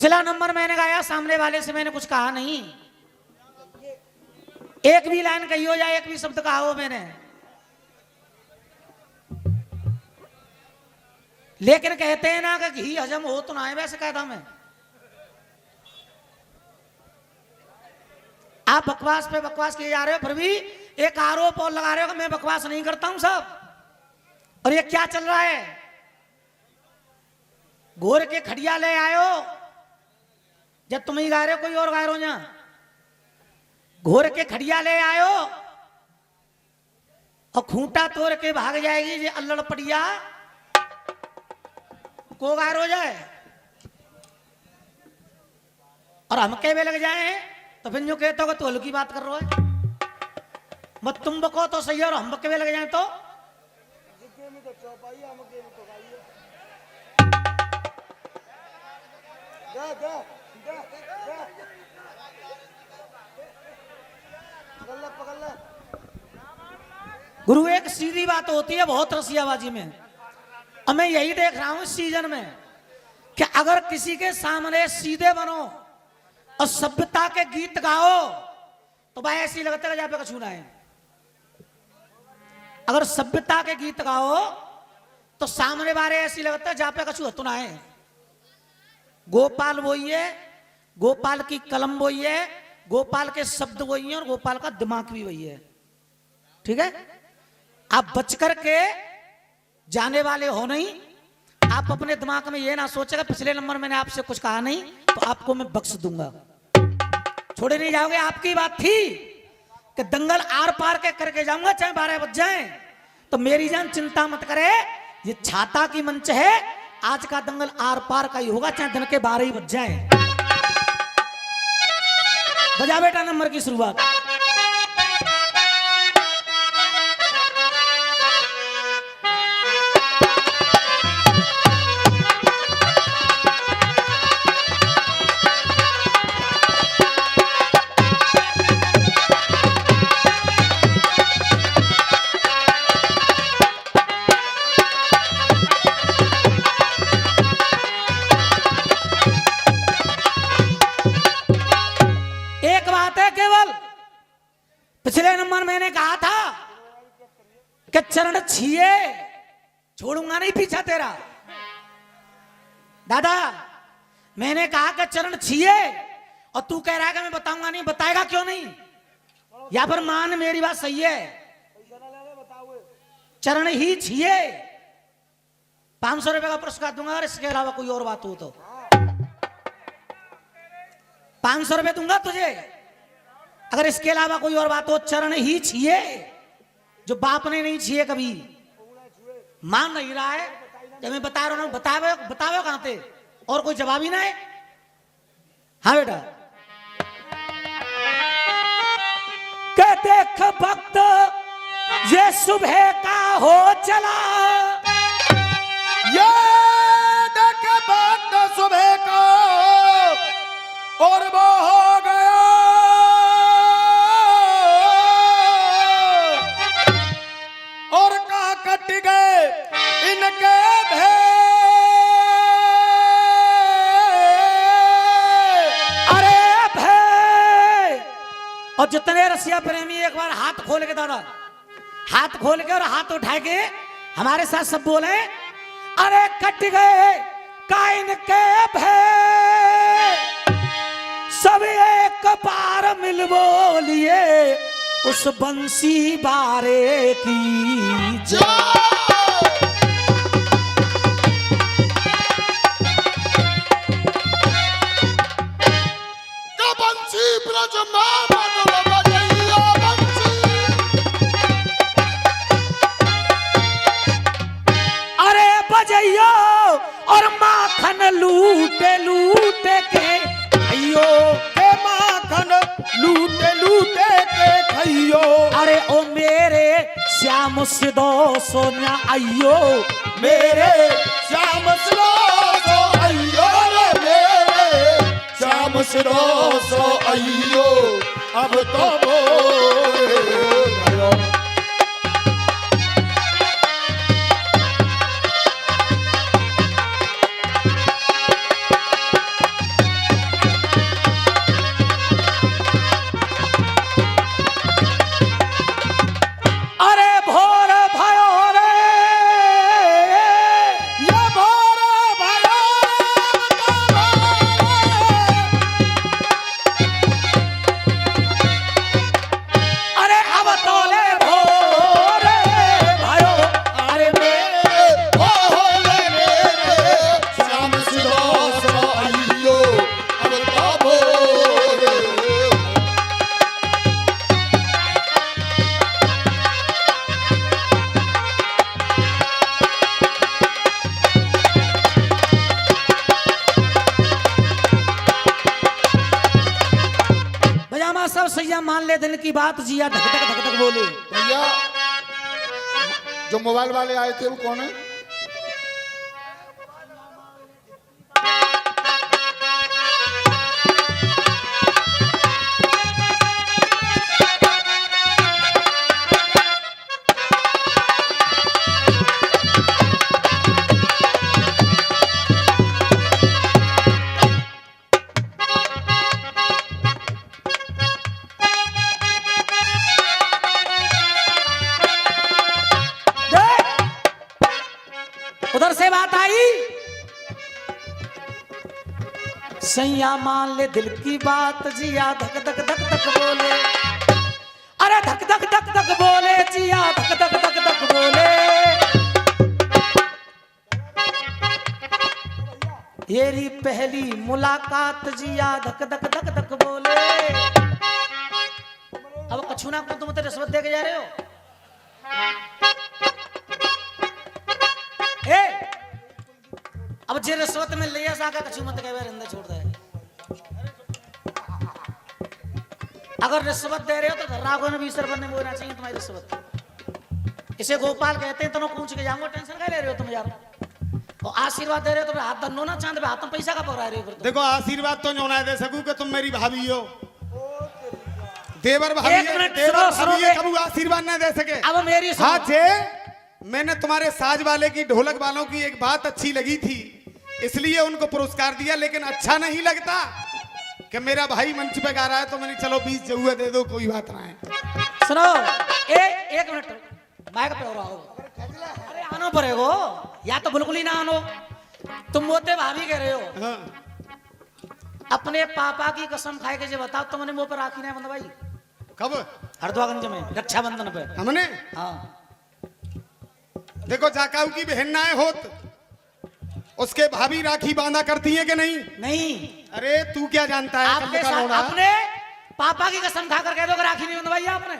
पिछला नंबर मैंने गाया, सामने वाले से मैंने कुछ कहा नहीं, एक भी लाइन कही हो या एक भी शब्द कहा हो मैंने, लेकिन कहते हैं ना कि घी हजम हो तो ना है, वैसे कहता मैं। आप बकवास पे बकवास किए जा रहे हो, फिर भी एक आरोप और लगा रहे हो कि मैं बकवास नहीं करता हूं सब। और ये क्या चल रहा है? घोर के खड़िया ले आयो, जब तुम ही गा रहे हो कोई और गा रहे हो ना। घोर के खड़िया ले आयो और खूंटा तोड़ के भाग जाएगी ये अल्लड़ पड़िया को गायर हो जाए, और हम के वे लग जाए तो फिर जो कहते हो तो हल्की की बात कर रहे हो। मत तुम बको तो सही है और हम बके वे लग जाए तो गुरु एक सीधी बात होती है बहुत रसियाबाजी में, और मैं यही देख रहा हूं इस सीजन में कि अगर किसी के सामने सीधे बनो और सभ्यता के गीत गाओ तो भाई ऐसी लगता है जहां पे कछू ना है। अगर सभ्यता के गीत गाओ तो सामने वाले ऐसी लगता है जहां पे कछू हतु ना है। गोपाल वही है, गोपाल की कलम वही है, गोपाल के शब्द वही है और गोपाल का दिमाग भी वही है। ठीक है, आप बच करके जाने वाले हो नहीं। आप अपने दिमाग में ये ना सोचेगा पिछले नंबर मैंने आपसे कुछ कहा नहीं तो आपको मैं बख्श दूंगा, छोड़े नहीं जाओगे। आपकी बात थी कि दंगल आर पार के करके जाऊंगा चाहे 12 बज जाए, तो मेरी जान चिंता मत करे, ये छाता की मंच है, आज का दंगल आर पार का ही होगा चाहे दिन के 12 ही बज जाए। बजा बेटा नंबर की शुरुआत। पिछले नंबर मैंने कहा था कि चरण छिए छोड़ूंगा नहीं पीछा तेरा। दादा मैंने कहा कि चरण छिए और तू कह रहा है कि मैं बताऊंगा नहीं, बताएगा क्यों नहीं? या फिर मान मेरी बात सही है, चरण ही छिए 500 रुपए का पुरस्कार दूंगा, अगर इसके अलावा कोई और बात हो तो 500 रुपए दूंगा तुझे, अगर इसके अलावा कोई और बात हो। चरण ही छिए, जो बाप ने नहीं छिए कभी। मान नहीं रहा है जब मैं बता रहा हूं, बतावे कहां थे और कोई जवाब ही ना है। हाँ बेटा, के देख भक्त ये सुबह का हो चला, ये देख भक्त सुबह का और वो हो गया, कट गए इनके भे। अरे भे, और जितने रसिया प्रेमी एक बार हाथ खोल के, दादा हाथ खोल के और हाथ उठा के हमारे साथ सब बोले, अरे कट गए का इनके भे, सब एक बार मिल बोलिए उस बंसी बारे की जय। बंसी ब्रज में मंडल बजैया बंसी, अरे बजैया और माखन लूटे लूटे के अयो, के माखन लूटे लूटे के खइयो। अरे ओ मेरे श्याम सिदो सोनिया अयो, मेरे श्याम सिरो सो अयो, मेरे श्याम सिरो सो अयो, अब तो बोल सैया मान ले दिल की बात, जिया धक धक धक धक बोले। भैया जो मोबाइल वाले आए थे वो कौन है? उधर से बात आई, सैया मान ले दिल की बात, जिया धक धक धक धक बोले। अरे धक धक धक धक बोले, जिया धक धक धक धक बोले। येरी पहली मुलाकात, जिया धक धक धक धक बोले। अब कछुना को तुम तो रिश्वत दे के जा रहे हो। अब जे रिश्वत में ले जाकर कछु मत कहे अंदर छोड़ दे। अगर रिश्वत दे रहे हो तो राघव ने 20 रुपये में बोलना चाहिए तुम्हारी रिश्वत। इसे गोपाल कहते हैं, तो पूछ के जाऊंगा, टेंशन क्या ले रहे हो तुम यार। और आशीर्वाद दे रहे हो तो हाथ धनो ना, चांद पे हाथ में पैसा का पकड़ा रहे हो। देखो आशीर्वाद तो नहीं दे सकूं कि तुम मेरी भाभी हो, देवर भाभी है, देवर भाभी है, कबू आशीर्वाद ना दे सके। अब मेरी हाँ जे, मैंने तुम्हारे साज वाले की, ढोलक वालों की एक बात अच्छी लगी थी, इसलिए उनको पुरस्कार दिया। लेकिन अच्छा नहीं लगता कि मेरा भाई मंच पे गा रहा है तो मैंने चलो 20 जऊए दे दो, कोई बात ना है। सुनो, एक मिनट माइक पे हो रहा हो। अरे आनो पड़ेगो, या तो बिल्कुल ही ना आनो। तुम मोते भाभी कह रहे हो। हाँ। अपने पापा की कसम खाए के जो बताओ, तुमने मुंह पर राखी नहीं बंद भाई? कब? हरद्वागंज में रक्षाबंधन पे हमने। हाँ देखो जाकाऊ की बहन ना होत, उसके भाभी राखी बांधा करती है कि नहीं? नहीं। अरे तू क्या जानता है? आपके साथ अपने पापा की कसम खा कर कह दो कि राखी नहीं बंधवाई आपने।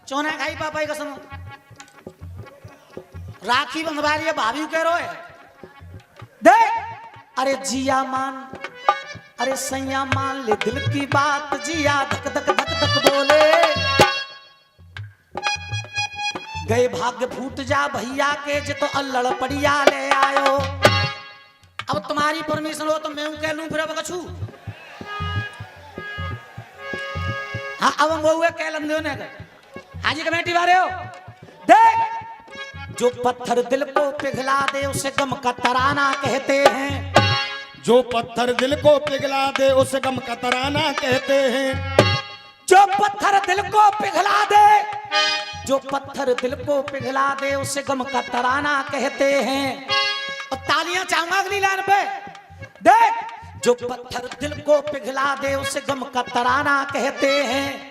चौना खाई पापा की कसम, राखी बंधवा रही है, भाभी कह रहे है। देख, अरे जिया मान, अरे सैया मान ले दिल की बात, जिया धक धक धक धक बोले। गए भाग्य फूट जा भैया के, जे तो अल्लड़ पड़िया ले आयो। अब तुम्हारी परमिशन हो तो मैं कह लूं फिर अब कछू। हाँ अब हम वो कह लंदे ने हाजी कमेटी वाले हो। देख, जो पत्थर दिल को पिघला दे उसे गम का तराना कहते हैं। जो पत्थर दिल को पिघला दे उसे गम का तराना कहते हैं। जो पत्थर दिल को पिघला दे, जो पत्थर दिल को पिघला दे उसे गम का तराना कहते हैं। और तालियां चाहूंगा अगली लाइन पे। देख, जो पत्थर दिल को पिघला दे उसे गम का तराना कहते हैं।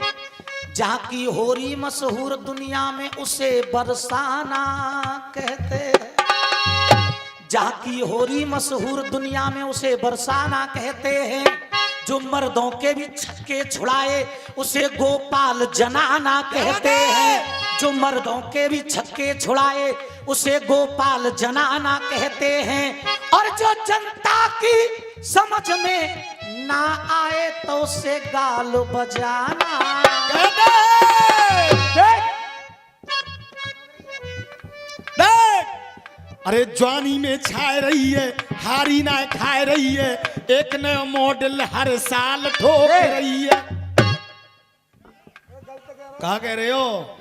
जहां की होरी मशहूर दुनिया में उसे बरसाना कहते हैं। जहां की होरी मशहूर दुनिया में उसे बरसाना कहते हैं। जो मर्दों के भी छक्के छुड़ाए उसे गोपाल जनाना कहते हैं। जो मर्दों के भी छक्के छुड़ाए उसे गोपाल जनाना कहते हैं। और जो जनता की समझ में ना आए तो उसे गाल बजाना। अरे जवानी में छाए रही है, हारी ना खाए रही है, एक नया मॉडल हर साल ठोक रही है। कहा कह रहे हो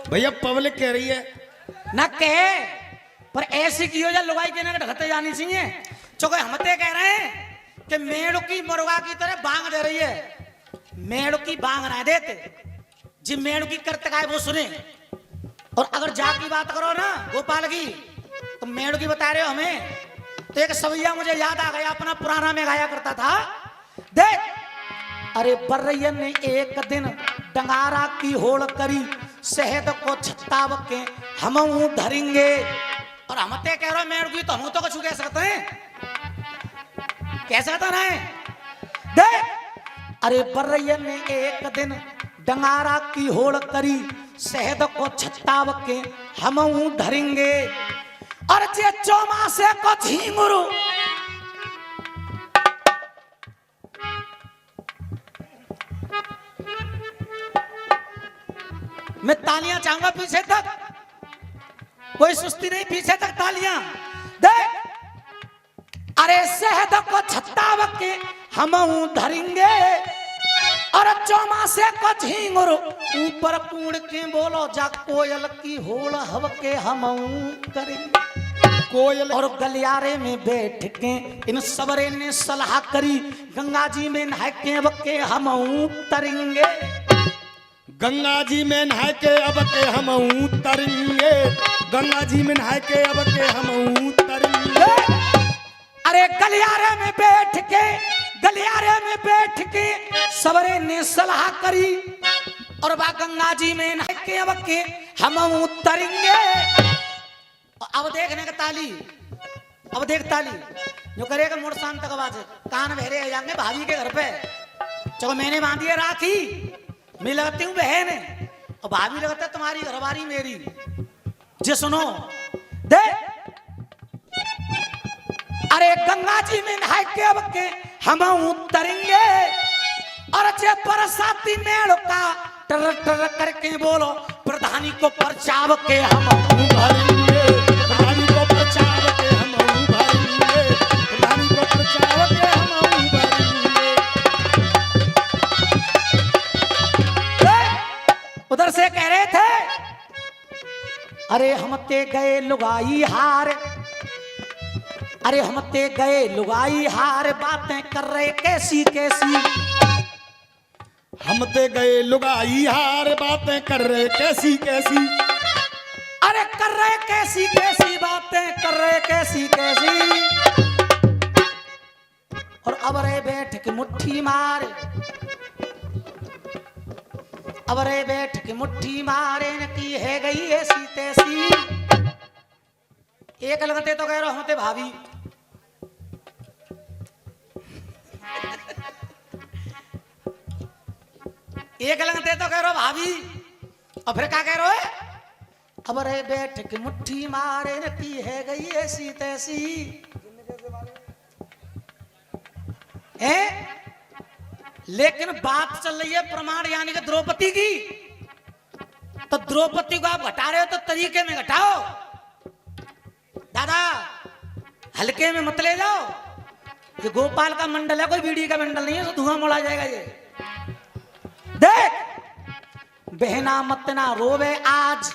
भैया? पब्लिक कह रही है न कहे, पर ऐसी की हो जा लुगाई के ना ढकते जानी चाहिए। चौके हमते कह रहे हैं कि मेड़ की मुर्गा की तरह बांग दे रही है। मेड़ की बांग ना देते, जी मेड़ की करते का वो सुने। और अगर जा की बात करो ना गोपाल की, तो मेड़ की बता रहे हो हमें। तो एक सवैया मुझे याद आ गया, अपना पुराना में गाया करता था। देख, अरे बर्रैयन ने एक दिन डंगारा की होड़ करी, शहद को छत्ताव के हम धरेंगे। और हमते कह रहे मेड़ की, तो हम तो कुछ कह सकते हैं, कह सकता ना है। देख, अरे बर्रैया ने एक दिन डंगारा की होड़ करी, शहद को छत्ताव के हम धरेंगे, और जे चौमासे को झींगुरु मैं तालियां चाहूंगा पीछे तक, कोई सुस्ती नहीं, पीछे तक तालियां देख। अरे शहद को छत्ताव के हम धरेंगे, और चौमासे को झींगुर ऊपर पूर्ण के बोलो, जा कोयल की होड़ हव के हम करेंगे। कोयल और गलियारे में बैठ के इन सबरे ने सलाह करी, गंगा जी में नहा के अब के हम तरेंगे, गंगा जी में नहा के अब के हम उतरेंगे, गंगा जी में नहा के अब के हम उतरेंगे। अरे गलियारे में बैठ के, गलियारे में बैठ के सबरे ने सलाह करी, और बा गंगा जी में नहा के अब के हम उतरेंगे। अब देखने का ताली, अब देख ताली जो करेगा मोड़ शाम तक आवाज, कान बहरे जाएंगे भाभी के घर पे। चलो मैंने बांधी है राखी, मैं लगती हूँ बहन, और भाभी लगता है तुम्हारी घरवारी मेरी। जे सुनो दे, अरे गंगा जी में नहा के अब के हम उतरेंगे, और जे बरसाती मेड़ का टर टर करके बोलो, प्रधानी को परचाव के हम भरेंगे, प्रधानी को परचाव के हम भरेंगे, प्रधानी को परचाव के हम भरेंगे। उधर से कह रहे थे, अरे हम ते गए लुगाई हार, अरे हम ते गए लुगाई हार, बातें कर रहे कैसी कैसी, हम ते गए लुगाई हार, बातें कर रहे कैसी कैसी, अरे कर रहे कैसी कैसी बातें, कर रहे कैसी कैसी। और अब रे बैठ के मुट्ठी मार, अब रे बैठ के मुट्ठी मारे न की है गई ऐसी तैसी। एक लगते तो कह रहे होते भाभी, एक लगते तो कह रहे भाभी, और फिर क्या कह रहे हो, अब रे बैठ के मुट्ठी मारे न की है गई ऐसी तैसी है। लेकिन बात चल रही है प्रमाण यानी कि द्रौपदी की, तो द्रौपदी को आप घटा रहे हो तो तरीके में घटाओ दादा, हल्के में मत ले जाओ। ये गोपाल का मंडल है, कोई बीड़ी का मंडल नहीं है, तो धुआं मोड़ा जाएगा। ये देख बहना मत ना रोवे आज,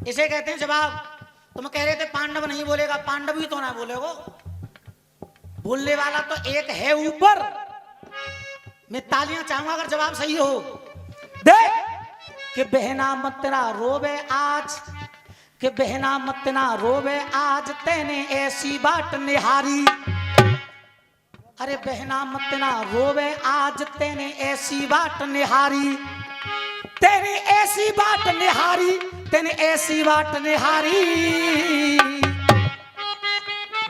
इसे कहते हैं जवाब। तुम कह रहे थे पांडव नहीं बोलेगा, पांडव ही तो ना बोलेगो, बोलने वाला तो एक है ऊपर। मैं तालियां चाहूंगा अगर जवाब सही हो। देख कि बहना मत ना रोवे आज, कि बहना मत ना रोवे आज, तेने ऐसी बाट निहारी, अरे बहना मत ना रोवे आज, तेने ऐसी बाट निहारी, तेने ऐसी बाट निहारी, तेने ऐसी बाट निहारी।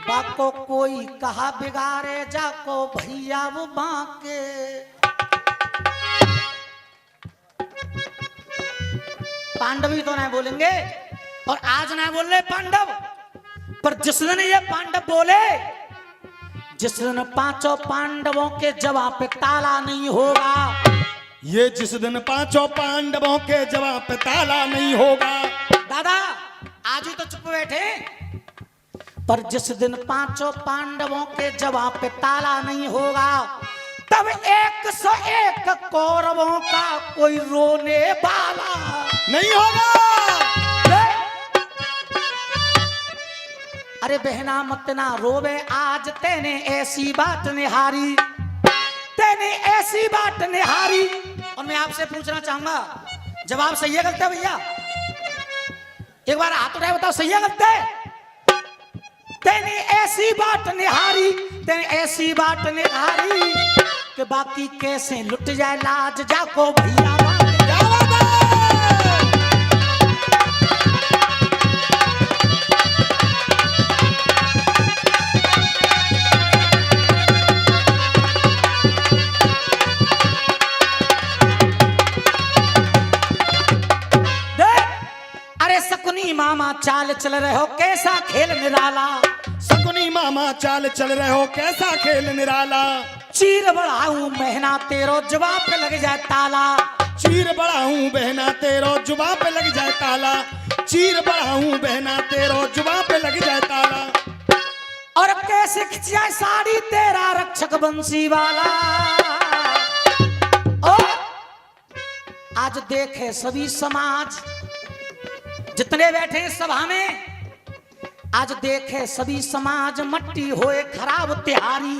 बाको कोई कहा बिगाड़े, जाको भैया वो बांके। पांडव ही तो नहीं बोलेंगे, और आज ना बोल रहे पांडव, पर जिस दिन ये पांडव बोले, जिस दिन पांचों पांडवों के जवाब पे ताला नहीं होगा, ये जिस दिन पांचों पांडवों के जवाब पे ताला नहीं होगा। दादा आज ही तो चुप बैठे, पर जिस दिन पांचों पांडवों के जवाब पे ताला नहीं होगा, तब 101 कौरवों का कोई रोने वाला नहीं होगा। अरे बहना मत ना रोवे आज, तेने ऐसी बात निहारी, तेने ऐसी बात निहारी। और मैं आपसे पूछना चाहूंगा, जवाब सही है गलत है भैया? एक बार हाथ उठाए बताओ, सही है गलत है? तेने ऐसी बात निहारी, तेने ऐसी बात निहारी, कि बाकी कैसे लुट जाए लाज, जाको भैया चाल चल रहे हो कैसा खेल निराला। शकुनी मामा चाल चल रहे हो कैसा खेल निराला। चीर बढ़ाऊं महीना तेरो जवाब पे लग जाए ताला। चीर बढ़ाऊं बहना तेरो जुबान पे लग जाए ताला। चीर बढ़ाऊं बहना तेरो जुबान पे लग जाए ताला। और कैसे खिंच जाए साड़ी तेरा रक्षक बंसी वाला। और आज देखे सभी समाज जितने बैठे हैं सभा में, आज देखे सभी समाज मट्टी होए खराब तिहारी।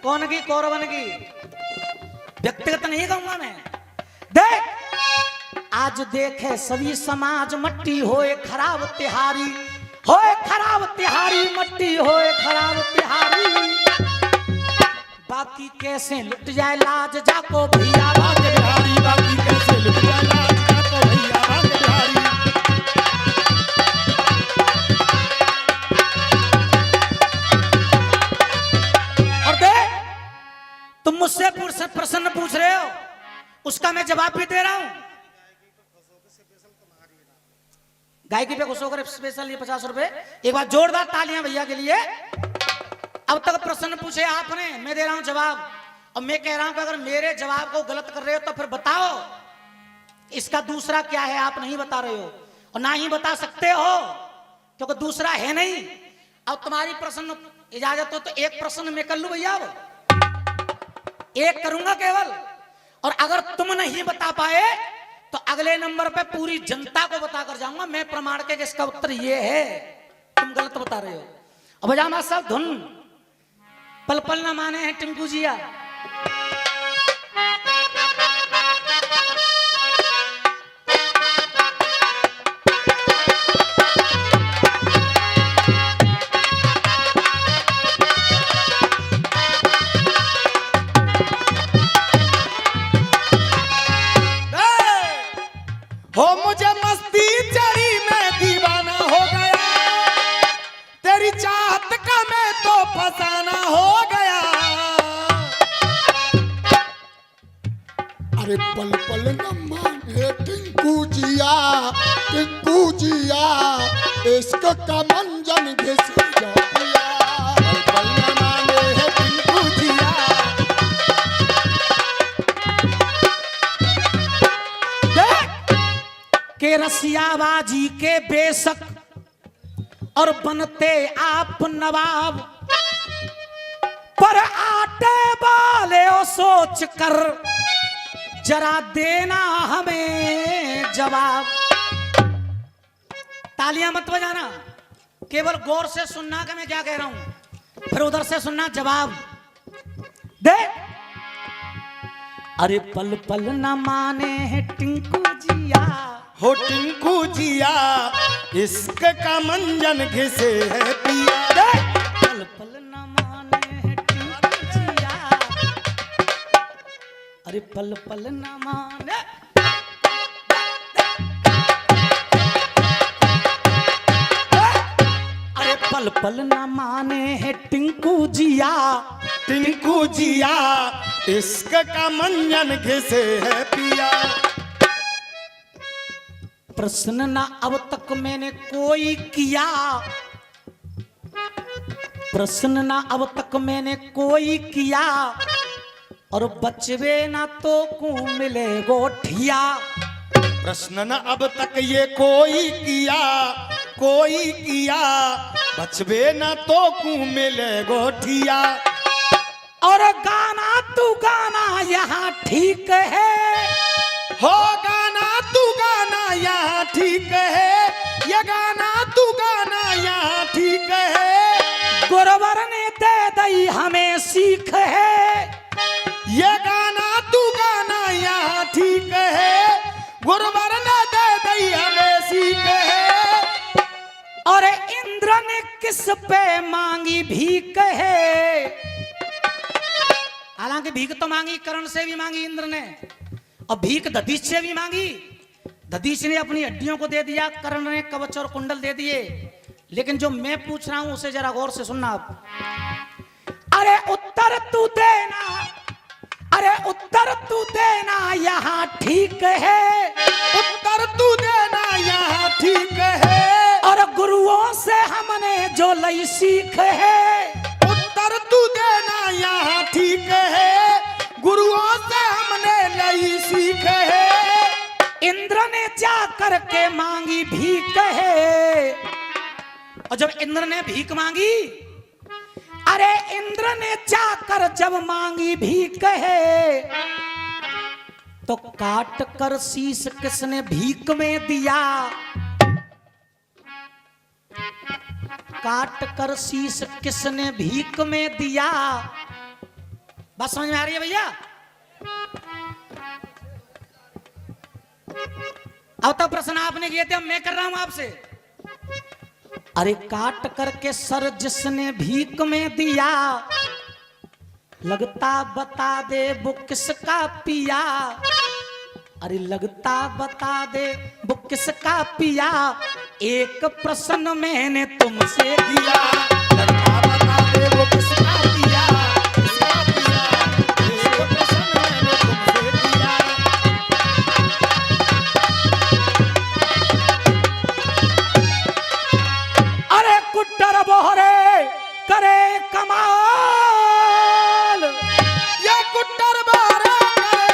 कौन की कौरवन की, व्यक्तिगत नहीं कहूंगा मैं। देख आज देखे सभी समाज मट्टी होए खराब तिहारी। होए खराब तिहारी मट्टी होए खराब तिहारी। बाकी कैसे लुट जाए लाज जाको भैया भाग्य बिहारी। बाकी कैसे लुट जाए लाज जाको भैया भाग्य बिहारी। और देख तुम मुझसे प्रश्न पूछ रहे हो, उसका मैं जवाब भी दे रहा हूं। गायकी पे खुश होकर स्पेशल ये 50 रुपए। एक बार जोरदार तालियां भैया के लिए। अब तक प्रश्न पूछे आपने, मैं दे रहा हूं जवाब। और मैं कह रहा हूं कि अगर मेरे जवाब को गलत कर रहे हो तो फिर बताओ इसका दूसरा क्या है। आप नहीं बता रहे हो और ना ही बता सकते हो क्योंकि दूसरा है नहीं। अब तुम्हारी प्रश्न इजाजत हो तो एक प्रश्न मैं कर लूं भैया। अब एक करूंगा केवल, और अगर तुम नहीं बता पाए तो अगले नंबर पे पूरी जनता को बताकर जाऊंगा मैं प्रमाण के इसका उत्तर ये है, तुम गलत बता रहे हो। अब बजामा साहब धुन पल पल न माने हैं टिंकू जिया। हो मुझे मस्ती चढ़ी मैं दीवाना हो गया। तेरी चाहत का मैं तो फसाना हो गया। अरे पल पल न माने टिंकू जिया, टिंकू जिया, इश्क का मंजन घिस गया। पल पल न माने है टिंकू जिया। के रसियाबाजी के बेशक और बनते आप नवाब, पर आटे वाले ओ सोच कर जरा देना हमें जवाब। तालियां मत बजाना, केवल गौर से सुनना कि मैं क्या कह रहा हूं, फिर उधर से सुनना जवाब दे। अरे पल पल न माने हैं टिंकू जिया। हो टिंकू जिया, इश्क का मंजन घिसे है पिया। पल पल न माने हैं टिंकू जिया। अरे पल पल न माने। अरे पल पल न माने हैं टिंकू जिया। टिंकू जिया, इश्क का मंजन घिसे है पिया। प्रश्न ना अब तक मैंने कोई किया। प्रश्न ना अब तक मैंने कोई किया, और बचवे ना तो को मिले गोठिया। प्रश्न न अब तक ये कोई किया, कोई किया, बचबे न तो कू मिले गोठिया। और गाना तू गाना यहाँ ठीक है। हो गाना तू गाना यहाँ ठीक है। ये गाना तू गाना यहाँ ठीक है। गुरवर ने दे दी हमें सीख है। ये गाना तू गाना यहाँ ठीक है। गुरुवर ने दे दी हमें सीख है। और इंद्र ने किस पे मांगी भीख है। हालांकि भीख तो मांगी कर्ण से भी मांगी इंद्र ने, और भीख दधीच से भी मांगी। दधीच ने अपनी हड्डियों को दे दिया, कर्ण ने कवच और कुंडल दे दिए। लेकिन जो मैं पूछ रहा हूं उसे जरा गौर से सुनना आप। अरे उत्तर तू देना, अरे उत्तर तू देना यहाँ ठीक है, उत्तर तू देना यहाँ ठीक है, और गुरुओं से हमने जो लई सीख है। उत्तर तू देना यहाँ ठीक है, गुरुओं से हमने लई सीख है। इंद्र ने जा करके मांगी भीख है, और जब इंद्र ने भीख मांगी, अरे इंद्र ने जाकर जब मांगी भीख है, तो काट कर शीश किसने भीख में दिया, काट कर शीश किसने भीख में दिया। बात समझ में आ रही है भैया? अब तो प्रश्न आपने किए थे, मैं कर रहा हूं आपसे। अरे काट करके सर जिसने भीख में दिया, लगता बता दे वो किसका पिया। अरे लगता बता दे वो किसका पिया, एक प्रश्न मैंने तुमसे किया। लगता बता दे वो किसका पिया, किसका पिया, एक प्रश्न मैंने तुमसे किया। अरे कुट्टर बोहरे करे कमाल, ये कुट्टर बारे करे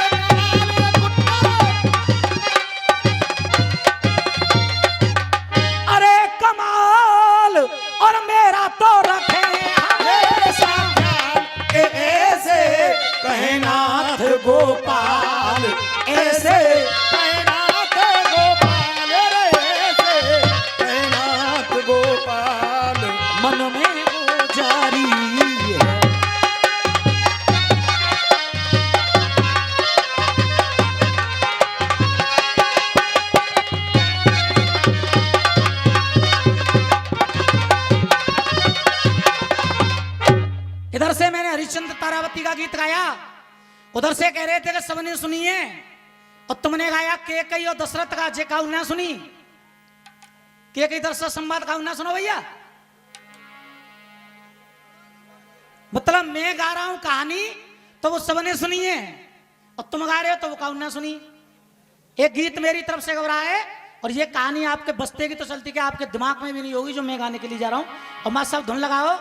अरे कमाल, और मेरा तो रखे हमेशा ख्याल, ऐसे कहे नाथ गोपाल, ऐसे कहे नाथ गोपाल, ऐसे कहे नाथ गोपाल। मन में वो जारी है। इधर से मैंने हरिश्चंद्र तारावती का गीत गाया, उधर से कह रहे थे कि सबने सुनी है, और तुमने गाया कैकेयी और दशरथ का जे काऊ ना सुनी। कैकेयी दशरथ संवाद काऊ ना सुनो भैया। मतलब मैं गा रहा हूं कहानी तो वो सबने सुनी है, और तुम गा रहे हो तो वो काऊ ना सुनी। एक गीत मेरी तरफ से गा रहा है, और ये कहानी आपके बस्ते की तो चलती कि आपके दिमाग में भी नहीं होगी जो मैं गाने के लिए जा रहा हूं। और मां साहब धुन लगाओ।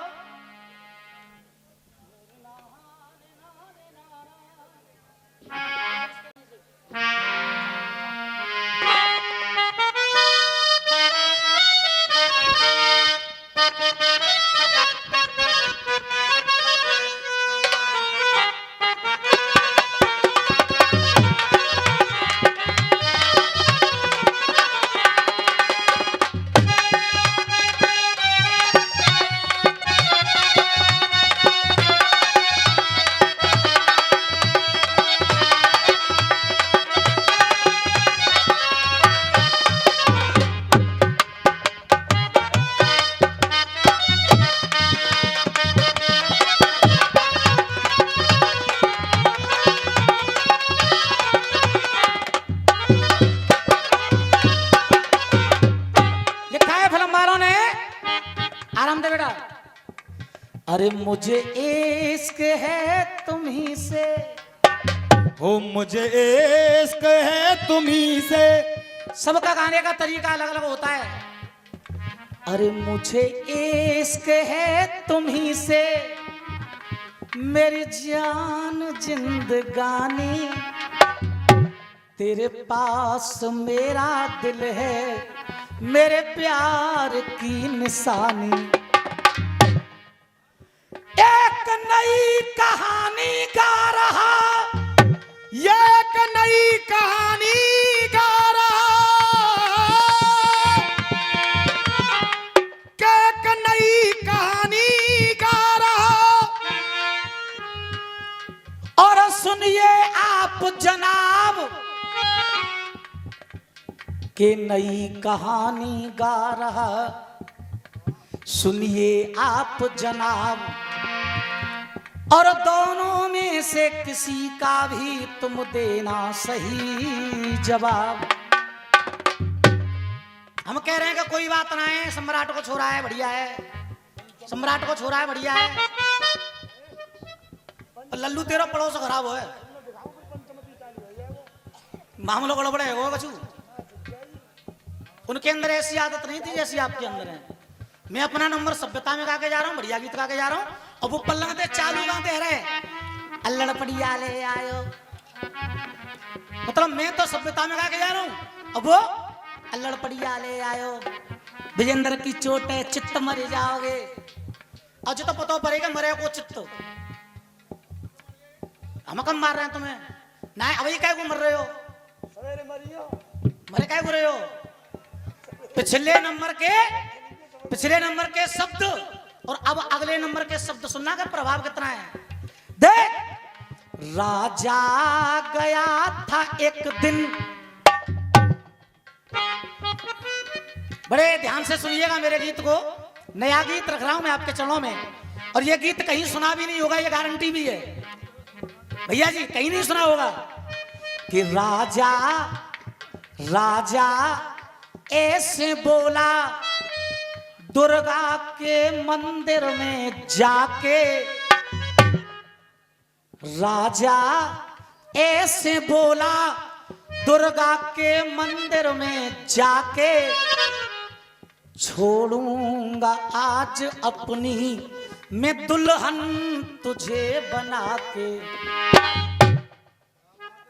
अरे मुझे इश्क है तुम्ही से, हो मुझे इश्क है तुम्ही से। सबका गाने का तरीका अलग अलग होता है। अरे मुझे इश्क है तुम्ही से, मेरी जान जिंदगानी, तेरे पास मेरा दिल है, मेरे प्यार की निशानी। एक नई कहानी गा रहा, ये एक नई कहानी गा रहा, एक नई कहानी गा रहा। और सुनिए आप जनाब के नई कहानी गा रहा, सुनिए आप जनाब, और दोनों में से किसी का भी तुम देना सही जवाब। हम कह रहे हैं कि कोई बात ना है, सम्राट को छोड़ा है बढ़िया है, सम्राट को छोड़ा है बढ़िया है, लल्लू तेरा पड़ोस खराब हो है। मामलों गड़बड़े हो कछु। उनके अंदर ऐसी आदत नहीं थी जैसी आपके अंदर है। मैं अपना नंबर सभ्यता में गा के जा रहा हूँ, बढ़िया गीत गा के जा रहा हूँ, और वो पल्लंग दे चालू गाते रहे अल्लड़ पड़िया ले आयो। मतलब मैं तो सभ्यता में गा के जा रहा हूँ, अब वो अल्लड़ पड़िया ले आयो। विजेंद्र की चोट है चित्त मर जाओगे। आज तो पता पड़ेगा मरे को चित्त। हम कम मार रहे हैं तुम्हें ना, अभी क्या को मर रहे हो, मरे क्या को रहे हो। पिछले नंबर के शब्द और अब अगले नंबर के शब्द सुनना का प्रभाव कितना है। देख, राजा गया था एक दिन, बड़े ध्यान से सुनिएगा मेरे गीत को, नया गीत रख रहा हूं मैं आपके चरणों में, और ये गीत कहीं सुना भी नहीं होगा, ये गारंटी भी है भैया जी, कहीं नहीं सुना होगा कि राजा ऐसे बोला दुर्गा के मंदिर में जाके। राजा ऐसे बोला दुर्गा के मंदिर में जाके, छोड़ूंगा आज अपनी मैं दुल्हन तुझे बना के।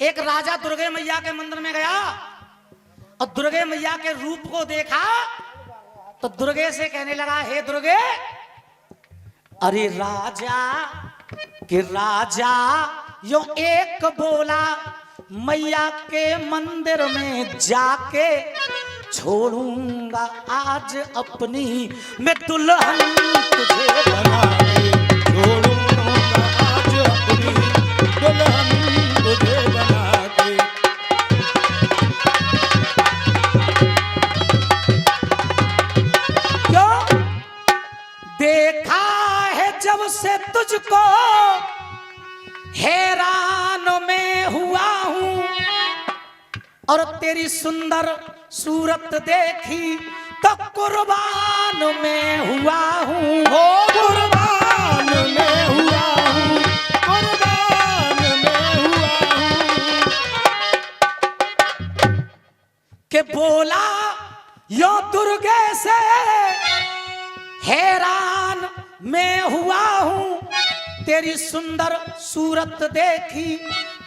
एक राजा दुर्गे मैया के मंदिर में गया और दुर्गे मैया के रूप को देखा तो दुर्गे से कहने लगा, हे दुर्गे, अरे राजा यो एक बोला मैया के मंदिर में जाके, छोड़ूंगा आज अपनी मैं दुल्हन तुझे बना के। छोड़ूंगा आज अपनी दुल्हन तुझे बना के। क्यों? देखा है जब से तुझको हैरान में हुआ हूं, और तेरी सुंदर सूरत देखी तो कुर्बान में हुआ हूं। हो कुर्बान में हुआ हूँ, कुर्बान में हुआ हूँ। के बोला यो दुर्गे से हैरान में हुआ हूं, तेरी सुंदर सूरत देखी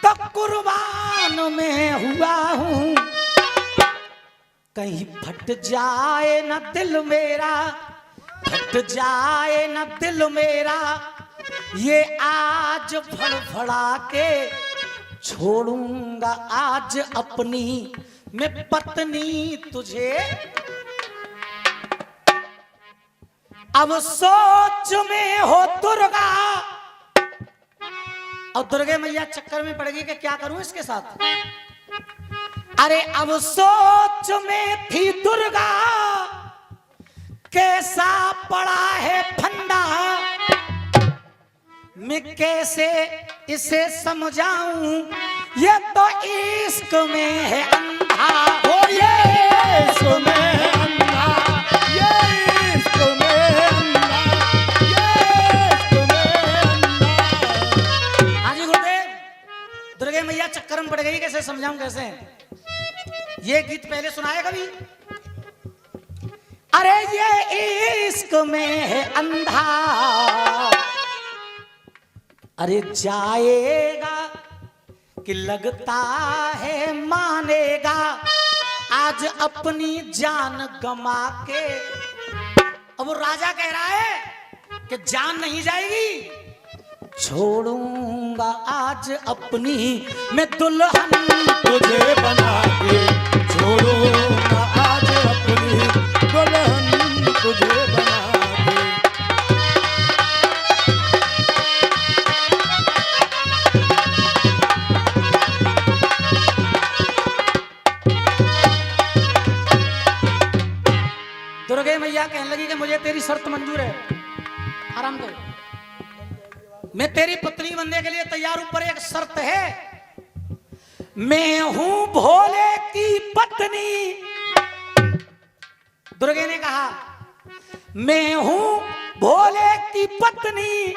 तो कुर्बान में हुआ हूं। कहीं फट जाए न दिल मेरा, फट जाए न दिल मेरा, ये आज फड़फड़ा के, छोड़ूंगा आज अपनी मैं पत्नी तुझे। अब सोच में हो दुर्गा, और दुर्गे मैया चक्कर में पड़ गई कि क्या करूं इसके साथ। अरे अब सोच में थी दुर्गा, कैसा पड़ा है फंदा, मैं कैसे इसे समझाऊं, ये तो इश्क में है अंधा। हो ये इश्क में है अंधा, ये इश्क में है अंधा, ये इश्क में है अंधा। हाँ जी गुरुदेव, दुर्गे मैया चक्कर में पड़ गई, कैसे समझाऊं कैसे। ये गीत पहले सुनाए कभी। अरे ये इश्क में है अंधा, अरे जाएगा कि लगता है मानेगा, आज अपनी जान गमा के। अब वो राजा कह रहा है कि जान नहीं जाएगी, छोड़ूंगा आज अपनी मैं दुल्हन तुझे बना के। छोड़ूंगा आज अपनी दुल्हन तुझे बना के। दुर्गे मैया कहने लगी कि मुझे तेरी शर्त मंजूर है, आराम कर, मैं तेरी पत्नी बनने के लिए तैयार हूं, पर एक शर्त है, मैं हूं भोले की पत्नी। दुर्गे ने कहा, मैं हूं भोले की पत्नी,